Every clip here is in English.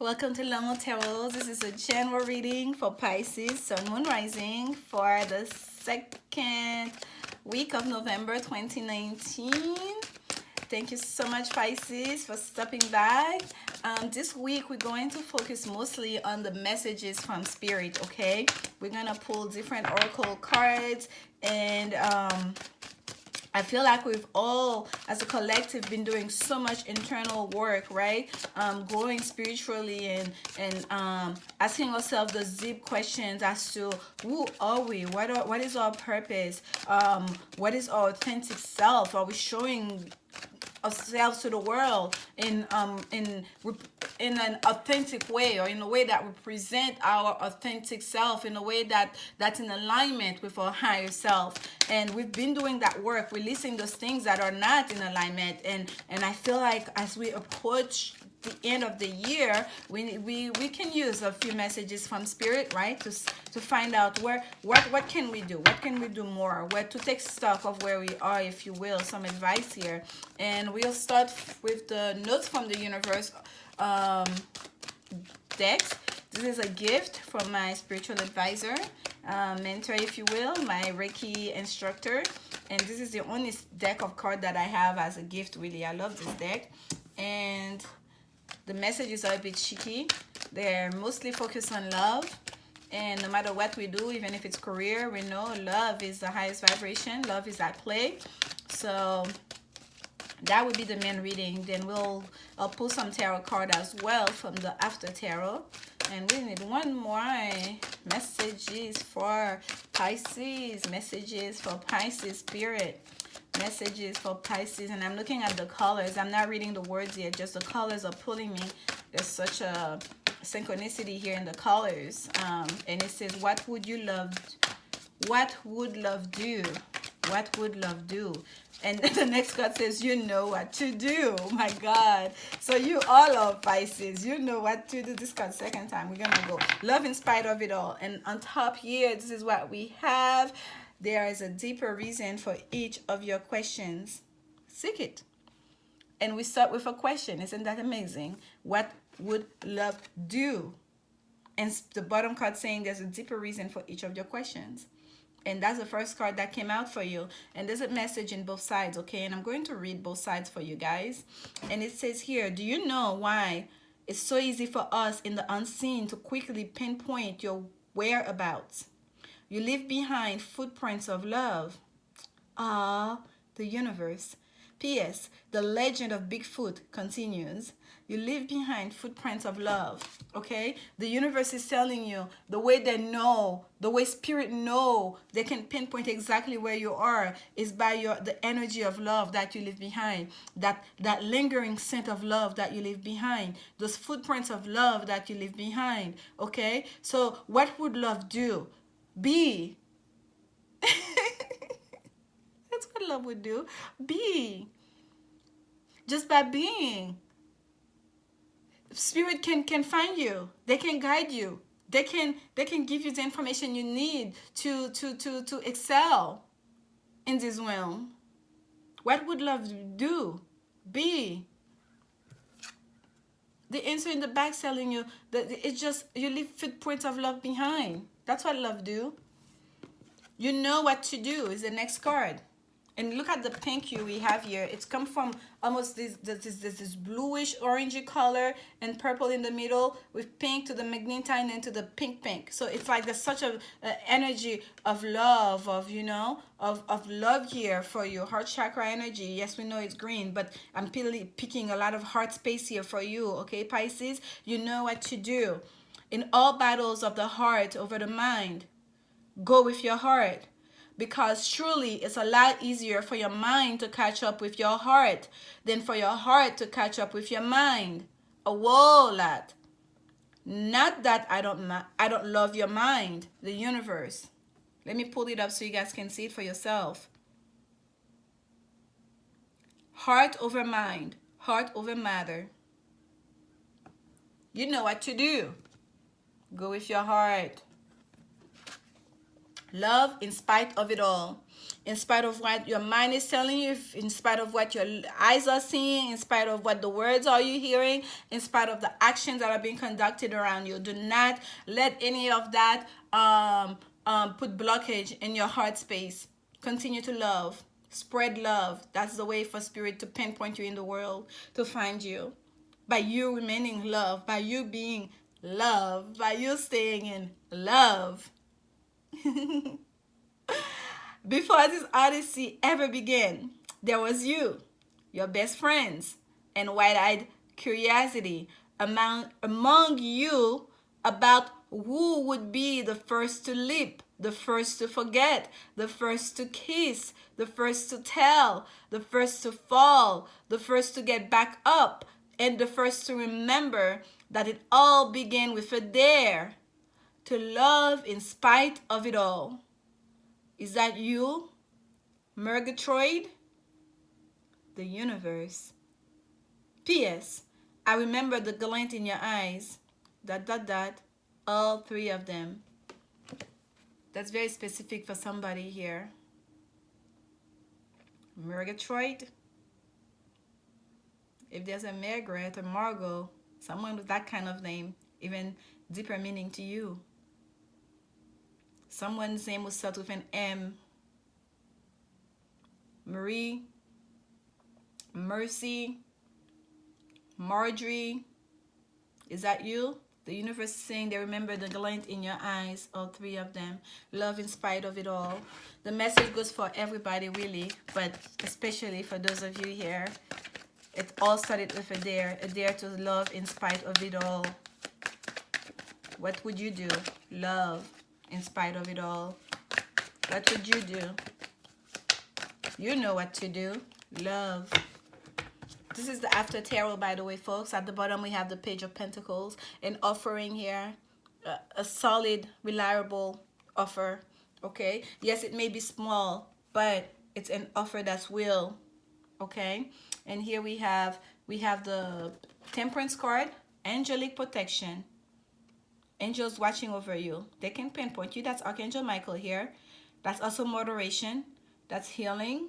Welcome to Lamo Tarot. This is a general reading for Pisces, Sun, Moon, Rising for the second week of November 2019. Thank you so much, Pisces, for stopping by. This week, we're going to focus mostly on the messages from Spirit, okay? We're going to pull different oracle cards and I feel like we've all, as a collective, been doing so much internal work, right? Growing spiritually and asking ourselves the deep questions as to who are we? What is our purpose? What is our authentic self? Are we showing ourselves to the world in an authentic way, or in a way that represent our authentic self, in a way that's in alignment with our higher self? And we've been doing that work, releasing those things that are not in alignment, and I feel like as we approach the end of the year, we can use a few messages from Spirit, right, to find out what can we do, what can we do more, where to take stock of where we are, if you will, some advice here. And we'll start with the notes from the universe decks. This is a gift from my spiritual advisor, mentor, if you will, my Reiki instructor. And this is the only deck of cards that I have as a gift, really. I love this deck. And the messages are a bit cheeky. They're mostly focused on love. And no matter what we do, even if it's career, we know love is the highest vibration. Love is at play. So that would be the main reading. Then I'll pull some tarot card as well from the after tarot. And we need one more. Messages for Pisces. Messages for Pisces Spirit. Messages for Pisces. And I'm looking at the colors. I'm not reading the words yet, just the colors are pulling me. There's such a synchronicity here in the colors. And it says, what would love do? What would love do? And the next card says, you know what to do. Oh my God. So you all are Pisces. You know what to do. This card, second time. We're going to go love in spite of it all. And on top here, this is what we have. There is a deeper reason for each of your questions. Seek it. And we start with a question. Isn't that amazing? What would love do? And the bottom card saying there's a deeper reason for each of your questions. And that's the first card that came out for you. And there's a message in both sides, okay? And I'm going to read both sides for you guys. And it says here, do you know why it's so easy for us in the unseen to quickly pinpoint your whereabouts? You leave behind footprints of love. Ah, the universe. P.S. The legend of Bigfoot continues. You leave behind footprints of love, okay? The universe is telling you the way they know, the way spirit know, they can pinpoint exactly where you are is by the energy of love that you leave behind, that lingering scent of love that you leave behind, those footprints of love that you leave behind, okay? So what would love do? Be. That's what love would do. Be. Just by being. Spirit can find you. They can guide you. They can give you the information you need to excel in this realm. What would love do? Be. The answer in the back telling you that it's just you leave footprints of love behind. That's what love do. You know what to do is the next card. And look at the pink we have here. It's come from almost this bluish orangey color and purple in the middle with pink to the magnetine and to the pink. So it's like there's such a energy of love, of love here for you. Heart chakra energy. Yes, we know it's green, but I'm picking a lot of heart space here for you. Okay, Pisces, you know what to do. In all battles of the heart over the mind, go with your heart. Because truly, it's a lot easier for your mind to catch up with your heart than for your heart to catch up with your mind. A whole lot. Not that I don't love your mind, the universe. Let me pull it up so you guys can see it for yourself. Heart over mind, heart over matter. You know what to do. Go with your heart. Love in spite of it all. In spite of what your mind is telling you, in spite of what your eyes are seeing, in spite of what the words are you hearing, in spite of the actions that are being conducted around you. Do not let any of that put blockage in your heart space. Continue to love. Spread love. That's the way for spirit to pinpoint you in the world, to find you. By you remaining love, by you being love, by you staying in love. Before this odyssey ever began, there was you, your best friends, and wide-eyed curiosity among you about who would be the first to leap, the first to forget, the first to kiss, the first to tell, the first to fall, the first to get back up, and the first to remember that it all began with a dare to love in spite of it all. Is that you, Murgatroyd? The universe. P.S. I remember the glint in your eyes. ... All three of them. That's very specific for somebody here. Murgatroyd. If there's a Margaret or Margot, someone with that kind of name, even deeper meaning to you. Someone's name will start with an M. Marie, Mercy, Marjorie. Is that you? The universe is saying they remember the glint in your eyes, all three of them. Love in spite of it all. The message goes for everybody, really, but especially for those of you here. It all started with a dare to love in spite of it all. What would you do? Love in spite of it all. What would you do? You know what to do. Love. This is the after tarot, by the way, folks. At the bottom we have the Page of Pentacles, an offering here, a solid, reliable offer. Okay, yes, it may be small, but it's an offer that's real. Okay, and here we have the Temperance card, angelic protection. Angels watching over you. They can pinpoint you. That's Archangel Michael here. That's also moderation. That's healing,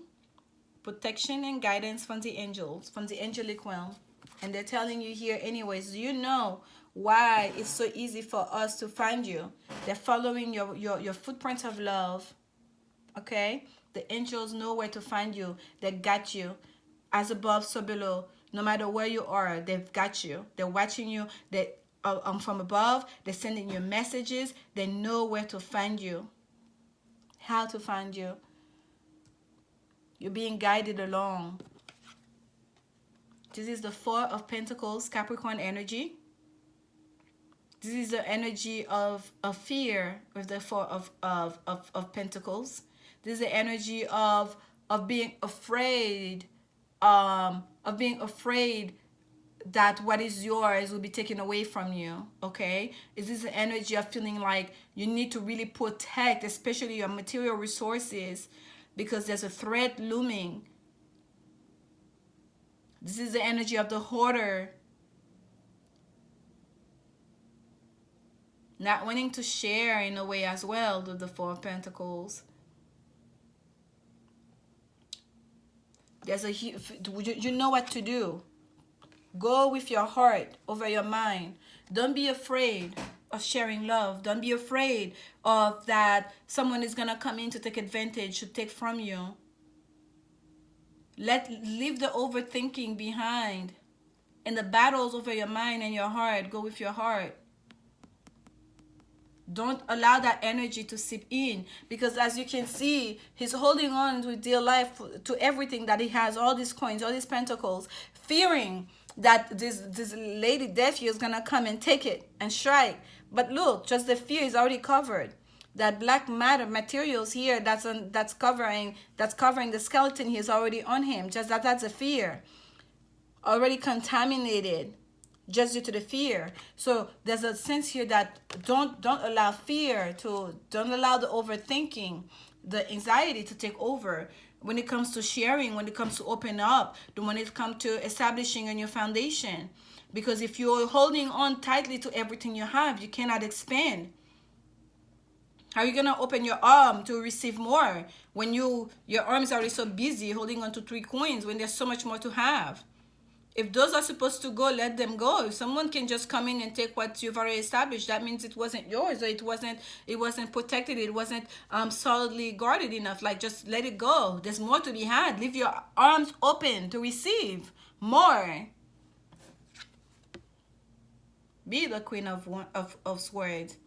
protection, and guidance from the angels, from the angelic realm. And they're telling you here anyways, do you know why it's so easy for us to find you? They're following your footprints of love. Okay? The angels know where to find you. They got you. As above, so below. No matter where you are, they've got you. They're watching you. They from above. They're sending you messages. They know where to find you. How to find you. You're being guided along. This is the Four of Pentacles, Capricorn energy. This is the energy of fear with the Four of Pentacles. This is the energy of being afraid, that what is yours will be taken away from you. Okay, is this the energy of feeling like you need to really protect, especially your material resources, because there's a threat looming. This is the energy of the hoarder, not wanting to share in a way as well with the Four of Pentacles. There's you know what to do. Go with your heart over your mind. Don't be afraid of sharing love. Don't be afraid of that someone is going to come in to take advantage, to take from you. Leave the overthinking behind. And the battles over your mind and your heart, go with your heart. Don't allow that energy to seep in, because as you can see, he's holding on to dear life, to everything that he has, all these coins, all these pentacles, fearing that this lady death here is gonna come and take it and strike. But look, just the fear is already covered. That black matter materials here that's covering the skeleton here is already on him. Just that's a fear, already contaminated, just due to the fear. So there's a sense here that don't allow fear to, don't allow the overthinking, the anxiety to take over when it comes to sharing, when it comes to open up, when it comes to establishing a new foundation. Because if you're holding on tightly to everything you have, you cannot expand. How are you gonna open your arm to receive more when your arm is already so busy holding on to 3 coins when there's so much more to have? If those are supposed to go, let them go. If someone can just come in and take what you've already established, that means it wasn't yours, or it wasn't protected, it wasn't solidly guarded enough. Like, just let it go. There's more to be had. Leave your arms open to receive more. Be the queen of swords.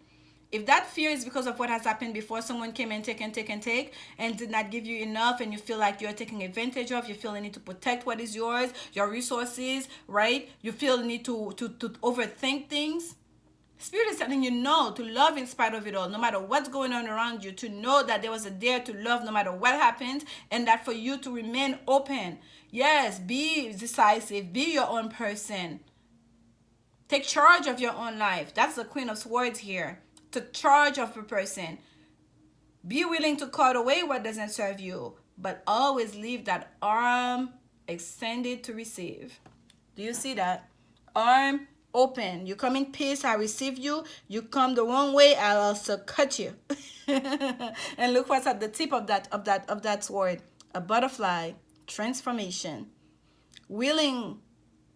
If that fear is because of what has happened before, someone came and take and did not give you enough, and you feel like you're taking advantage of, you feel the need to protect what is yours, your resources, right? You feel the need to overthink things. Spirit is telling you no, to love in spite of it all, no matter what's going on around you, to know that there was a dare to love no matter what happens, and that for you to remain open. Yes, be decisive, be your own person. Take charge of your own life. That's the Queen of Swords here. Take charge of a person. Be willing to cut away what doesn't serve you, but always leave that arm extended to receive. Do you see that? Arm open. You come in peace, I receive you. You come the wrong way, I'll also cut you. And look what's at the tip of that sword. A butterfly. Transformation. Willing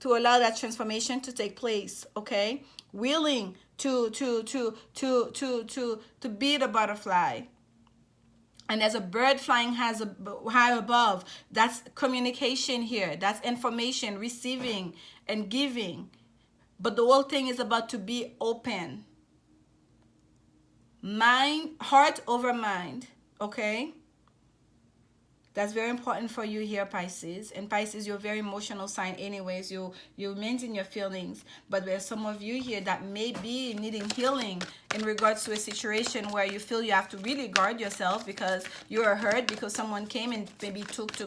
to allow that transformation to take place, okay? Willing to be the butterfly. And as a bird flying high above, that's communication here. That's information, receiving and giving. But the whole thing is about to be open. Mind, heart over mind, okay? That's very important for you here, Pisces. And Pisces, you're a very emotional sign anyways. You maintain your feelings. But there's some of you here that may be needing healing in regards to a situation where you feel you have to really guard yourself because you are hurt, because someone came and maybe took.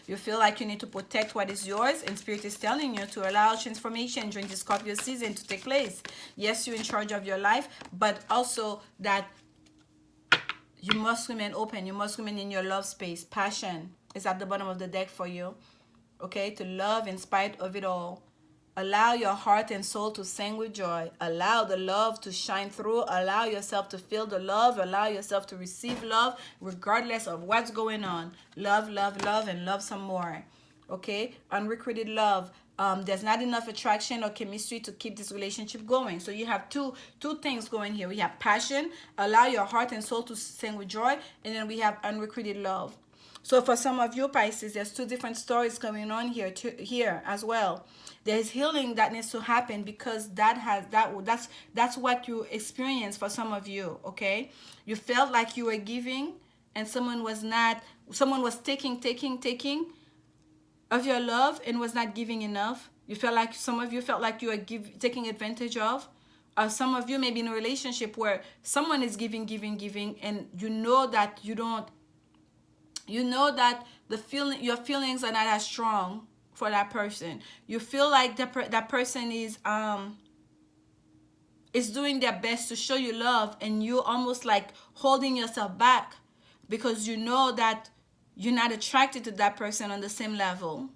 You feel like you need to protect what is yours. And Spirit is telling you to allow transformation during the Scorpio season to take place. Yes, you're in charge of your life, but also that you must remain open. You must remain in your love space. Passion is at the bottom of the deck for you. Okay? To love in spite of it all. Allow your heart and soul to sing with joy. Allow the love to shine through. Allow yourself to feel the love. Allow yourself to receive love regardless of what's going on. Love, love, love, and love some more. Okay? Unrequited love. There's not enough attraction or chemistry to keep this relationship going. So you have two things going here. We have passion, allow your heart and soul to sing with joy, and then we have unrequited love. So for some of you, Pisces, there's two different stories going on here as well. There's healing that needs to happen because that's what you experience for some of you, okay? You felt like you were giving and someone was taking of your love and was not giving enough. You felt like some of you felt like you were taking advantage of. Or some of you may be in a relationship where someone is giving, and you know that your feelings are not as strong for that person. You feel like that person is doing their best to show you love, and you almost like holding yourself back because you know that you're not attracted to that person on the same level,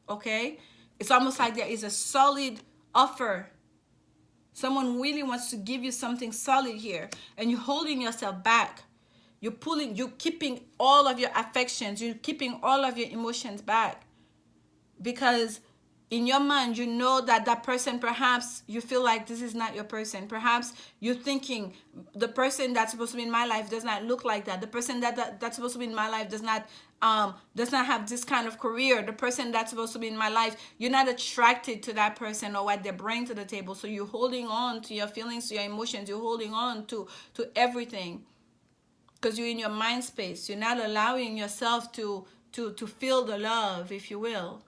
okay? It's almost like there is a solid offer. Someone really wants to give you something solid here, and you're holding yourself back. You're keeping all of your affections, you're keeping all of your emotions back. Because in your mind, you know that person, perhaps you feel like this is not your person. Perhaps you're thinking the person that's supposed to be in my life does not look like that. The person that's supposed to be in my life does not have this kind of career. The person that's supposed to be in my life, you're not attracted to that person or what they bring to the table. So you're holding on to your feelings, to your emotions. You're holding on to everything because you're in your mind space. You're not allowing yourself to feel the love, if you will.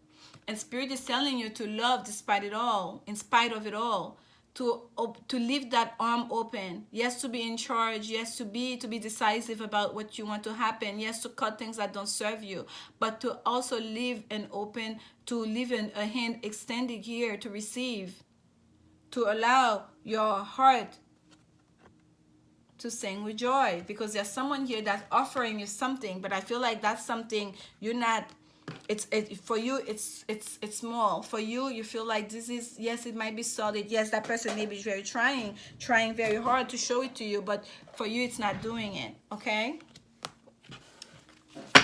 And Spirit is telling you to love despite it all, in spite of it all, to leave that arm open. Yes, to be in charge. Yes, to be decisive about what you want to happen. Yes, to cut things that don't serve you, but to also leave an open, to leave a hand extended here to receive, to allow your heart to sing with joy, because there's someone here that's offering you something, but I feel like that's something you're not for you, it's small. For you, you feel like this is, yes, it might be solid. Yes, that person may be very trying very hard to show it to you, but for you, it's not doing it. Okay.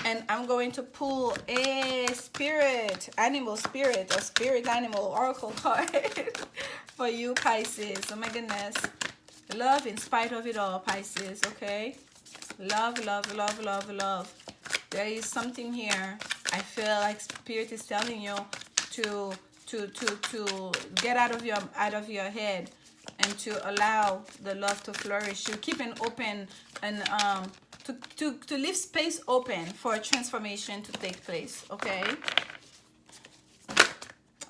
And I'm going to pull a spirit animal, spirit or spirit animal oracle card for you, Pisces. Oh my goodness. Love in spite of it all, Pisces. Okay. Love, love, love, love, love. There is something here. I feel like spirit is telling you to get out of your head and to allow the love to flourish. You keep an open and to leave space open for a transformation to take place. Okay.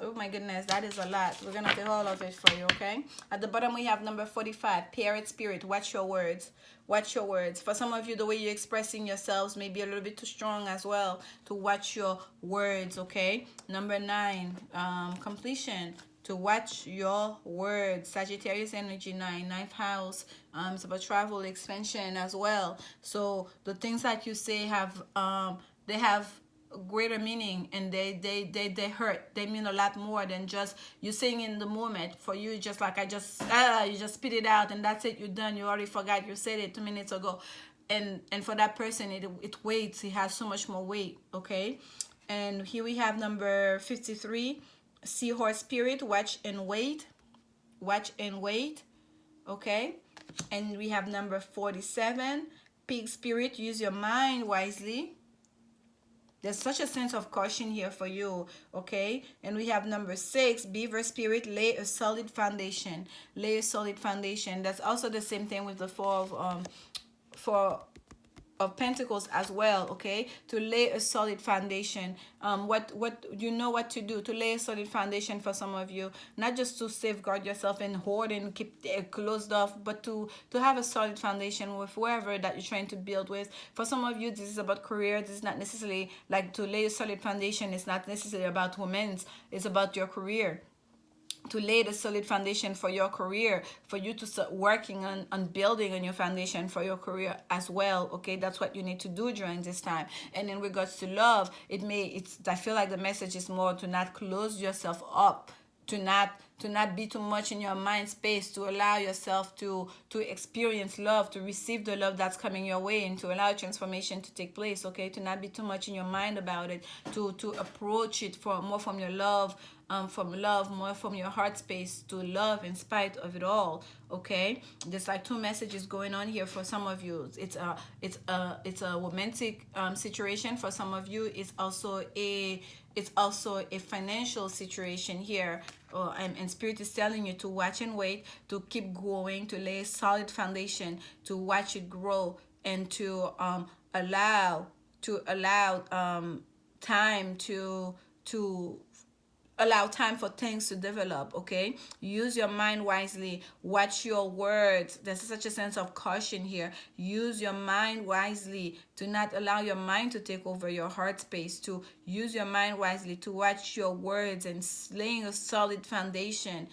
Oh my goodness, that is a lot. We're gonna take all of it for you. Okay. At the bottom we have number 45, parrot spirit. Watch your words. Watch your words. For some of you, the way you're expressing yourselves may be a little bit too strong as well. To watch your words. Okay. Number 9, completion. To watch your words. Sagittarius energy, ninth house. It's about travel, expansion as well. So the things that you say have they have greater meaning, and they hurt. They mean a lot more than just you saying in the moment. For you, just like you just spit it out and that's it, you're done. You already forgot you said it 2 minutes ago. And for that person, it weights. It has so much more weight. Okay. And here we have number 53, seahorse spirit. Watch and wait. Watch and wait. Okay. And we have number 47, pig spirit. Use your mind wisely. There's such a sense of caution here for you. Okay. And we have number 6, beaver spirit. Lay a solid foundation. Lay a solid foundation. That's also the same thing with the four of Pentacles as well. Okay, to lay a solid foundation. What you know what to do to lay a solid foundation for some of you, not just to safeguard yourself and hoard and keep it closed off, but to have a solid foundation with whoever that you're trying to build with. For some of you, this is about career. This is not necessarily like to lay a solid foundation. It's not necessarily about romance. It's about your career. To lay the solid foundation for your career, for you to start working on building on your foundation for your career as well. Okay, that's what you need to do during this time. And in regards to love, I feel like the message is more to not close yourself up, to not be too much in your mind space, to allow yourself to experience love, to receive the love that's coming your way, and to allow transformation to take place. Okay, to not be too much in your mind about it, to approach it more from your love, more from your heart space, to love in spite of it all. Okay, there's like 2 messages going on here for some of you. It's a romantic situation. For some of you, it's also a financial situation here. And spirit is telling you to watch and wait, to keep growing, to lay a solid foundation, to watch it grow, and to allow time to allow time for things to develop. Okay, use your mind wisely. Watch your words. There's such a sense of caution here. Use your mind wisely. Do not allow your mind to take over your heart space. To use your mind wisely, to watch your words and laying a solid foundation.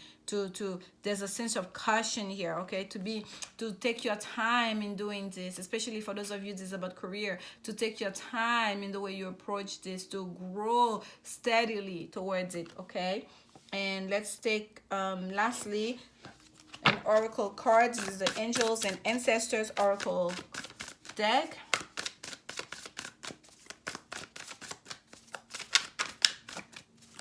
There's a sense of caution here. Okay, to take your time in doing this, especially for those of you this is about career, to take your time in the way you approach this, to grow steadily towards it. Okay, and let's take lastly an oracle card. This is the Angels and Ancestors Oracle deck.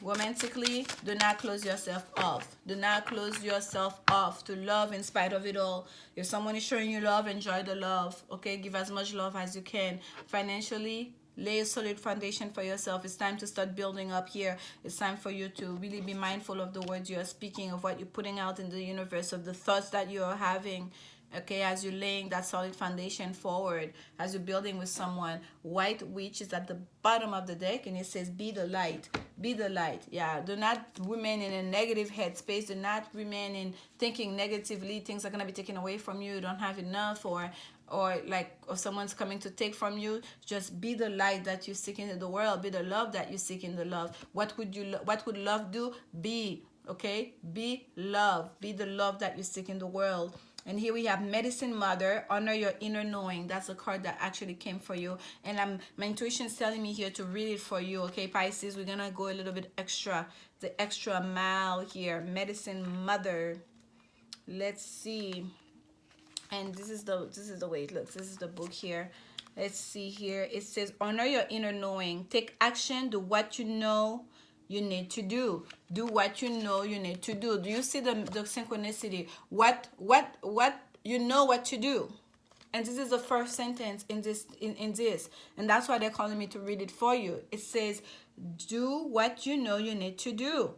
Romantically, do not close yourself off. Do not close yourself off to love in spite of it all. If someone is showing you love, enjoy the love. Okay, give as much love as you can. Financially, lay a solid foundation for yourself. It's time to start building up here. It's time for you to really be mindful of the words you are speaking, of what you're putting out in the universe, of the thoughts that you are having. Okay, as you're laying that solid foundation forward, as you're building with someone. White Witch is at the bottom of the deck, and it says, be the light. Be the light. Yeah, do not remain in a negative headspace. Do not remain in thinking negatively. Things are going to be taken away from you. You don't have enough, or someone's coming to take from you. Just be the light that you seek into the world. Be the love that you seek in the love. What would love do? Be. Okay, be love. Be the love that you seek in the world. And here we have Medicine Mother, honor your inner knowing. That's a card that actually came for you. And my intuition is telling me here to read it for you, okay, Pisces? We're going to go a little bit extra, the extra mile here. Medicine Mother. Let's see. And this is the way it looks. This is the book here. Let's see here. It says, honor your inner knowing. Take action. Do what you know you need to do. Do what you know you need to do. Do you see the synchronicity? What you know what to do. And this is the first sentence in this. And that's why they're calling me to read it for you. It says, do what you know you need to do.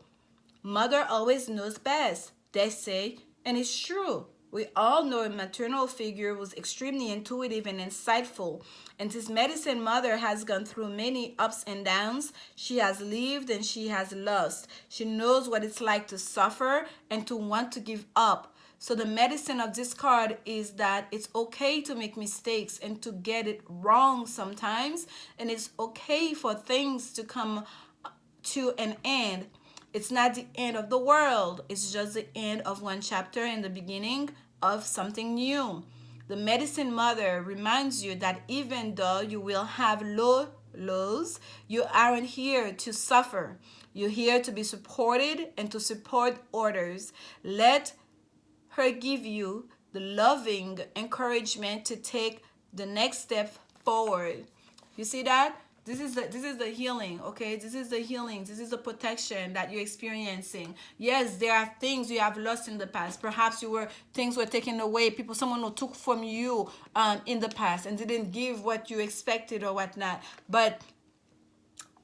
Mother always knows best, they say, and it's true. We all know a maternal figure was extremely intuitive and insightful. And this medicine mother has gone through many ups and downs. She has lived and she has lost. She knows what it's like to suffer and to want to give up. So the medicine of this card is that it's okay to make mistakes and to get it wrong sometimes. And it's okay for things to come to an end. It's not the end of the world. It's just the end of one chapter and the beginning of something new. The medicine mother reminds you that even though you will have lows, you aren't here to suffer. You're here to be supported and to support others. Let her give you the loving encouragement to take the next step forward. You see that? This is the healing, okay? This is the healing. This is the protection that you're experiencing. Yes, there are things you have lost in the past. Perhaps things were taken away. Someone who took from you in the past and didn't give what you expected or whatnot. But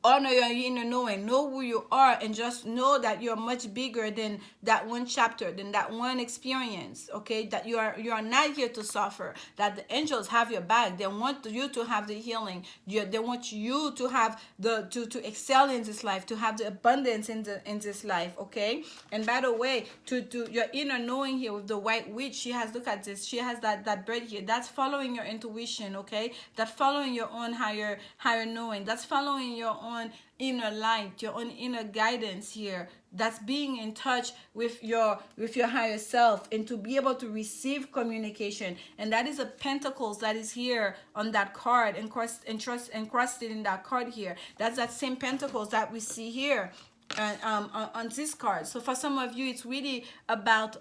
honor your inner knowing. Know who you are and just know that you're much bigger than that one chapter, than that one experience, okay? That you are not here to suffer. That the angels have your back. They want you to have the healing. They want you to have to excel in this life, to have the abundance in this life, okay? And by the way, to your inner knowing here with the white witch, she has, look at this, she has that bird here. That's following your intuition, okay? That's following your own higher knowing. That's following your own inner light, your own inner guidance here. That's being in touch with your higher self and to be able to receive communication. And that is a pentacles that is here on that card and encrusted in that card here. That's that same pentacles that we see here on this card. So for some of you, it's really about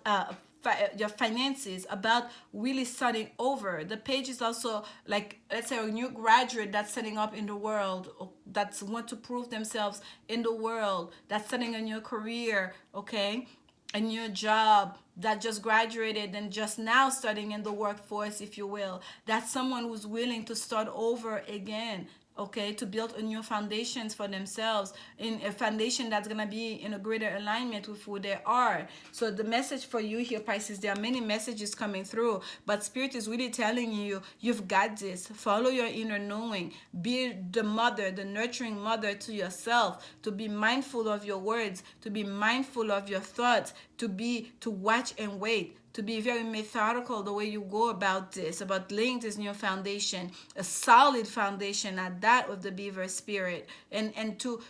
your finances, about really starting over. The page is also like, let's say, a new graduate that's setting up in the world, that's want to prove themselves in the world, that's starting a new career, okay, a new job, that just graduated and just now starting in the workforce, if you will. That's someone who's willing to start over again, okay, to build a new foundations for themselves, in a foundation that's going to be in a greater alignment with who they are. So the message for you here, Pisces, there are many messages coming through, but Spirit is really telling you, you've got this. Follow your inner knowing. Be the mother, the nurturing mother to yourself, to be mindful of your words, to be mindful of your thoughts, to watch and wait, to be very methodical the way you go about this, about laying this new foundation, a solid foundation at that of the beaver spirit, and to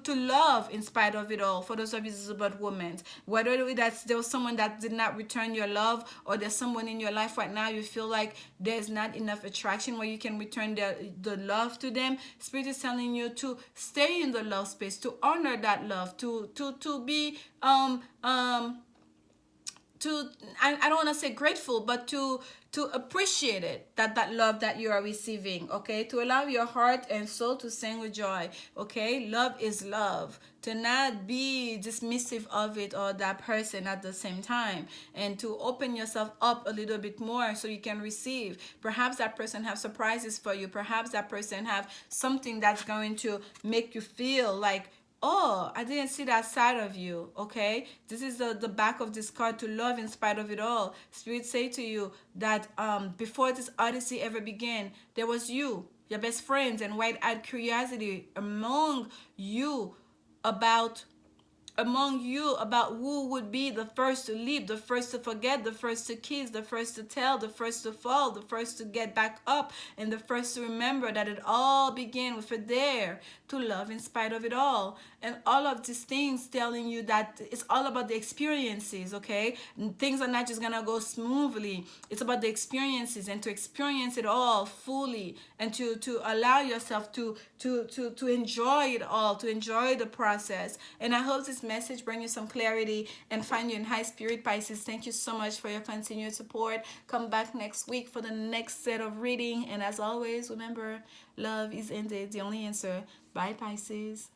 love in spite of it all. For those of you, this is about women. Whether there was someone that did not return your love, or there's someone in your life right now you feel like there's not enough attraction where you can return the love to them. Spirit is telling you to stay in the love space, to honor that love, to be I don't want to say grateful, but to appreciate it, that love that you are receiving, okay? To allow your heart and soul to sing with joy, okay? Love is love. To not be dismissive of it or that person at the same time, and to open yourself up a little bit more so you can receive. Perhaps that person have surprises for you. Perhaps that person have something that's going to make you feel like, oh, I didn't see that side of you, okay? This is the back of this card, to love in spite of it all. Spirit say to you that before this odyssey ever began, there was you, your best friends, and wide-eyed curiosity among you about among you about who would be the first to leap, the first to forget, the first to kiss, the first to tell, the first to fall, the first to get back up, and the first to remember that it all began with a dare to love in spite of it all. And all of these things telling you that it's all about the experiences, okay? And things are not just gonna go smoothly. It's about the experiences, and to experience it all fully, and to allow yourself to enjoy it all, to enjoy the process. And I hope this message brings you some clarity and find you in high spirit, Pisces. Thank you so much for your continued support. Come back next week for the next set of reading. And as always, remember, love is indeed the only answer. Bye, Pisces.